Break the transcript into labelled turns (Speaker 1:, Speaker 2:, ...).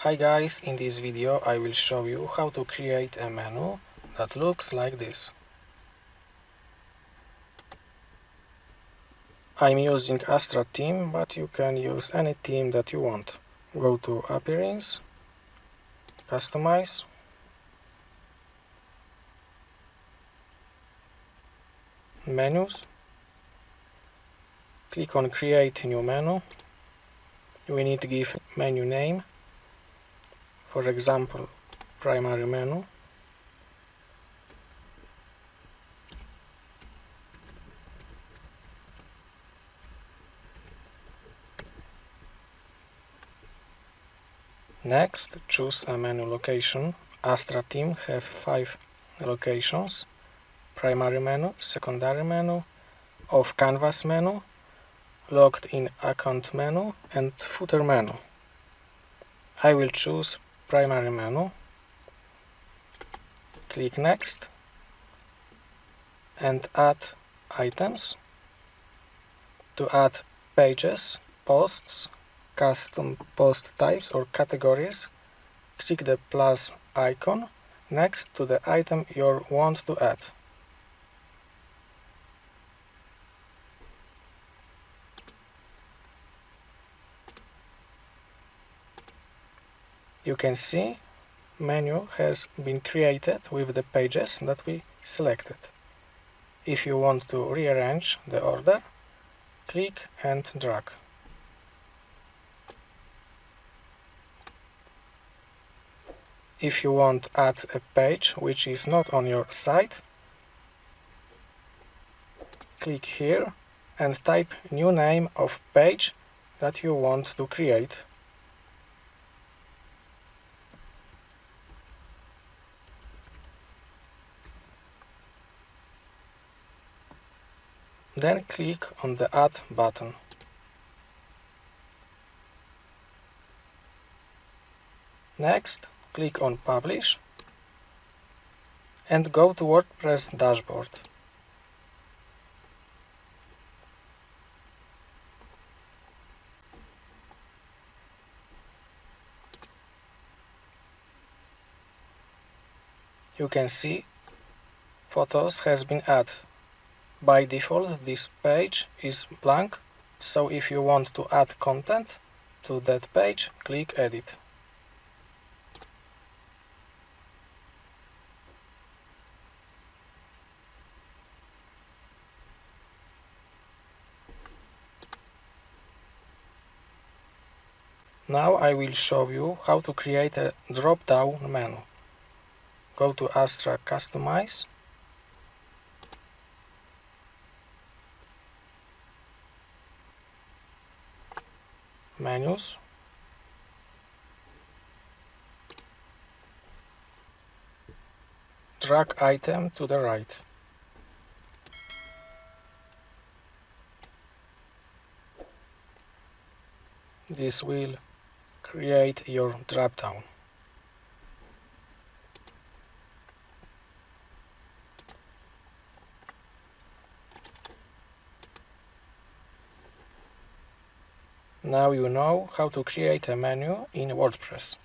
Speaker 1: Hi guys, in this video I will show you how to create a menu that looks like this. I'm using 𝗧𝗯𝗹𝗲 theme, but you can use any theme that you want. Go to Appearance, Customize, Menus, click on Create New Menu. We need to give menu name, for example, Primary Menu. Next, choose a menu location. 𝗧𝗯𝗹𝗲 theme have 5 locations: primary menu, secondary menu, off canvas menu, logged in account menu, and footer menu. I will choose primary menu. Click Next and add items. To add pages, posts, custom post types or categories, click the plus icon next to the item you want to add. You can see menu has been created with the pages that we selected. If you want to rearrange the order, click and drag. If you want to add a page which is not on your site, click here and type new name of page that you want to create. Then click on the Add button. Next, click on Publish and go to WordPress dashboard. You can see photos has been added. By default, this page is blank, so if you want to add content to that page, click Edit. Now I will show you how to create a drop-down menu. Go to 𝗧𝗯𝗹𝗲 Customize, Menus, drag item to the right. This will create your drop-down. Now you know how to create a menu in WordPress.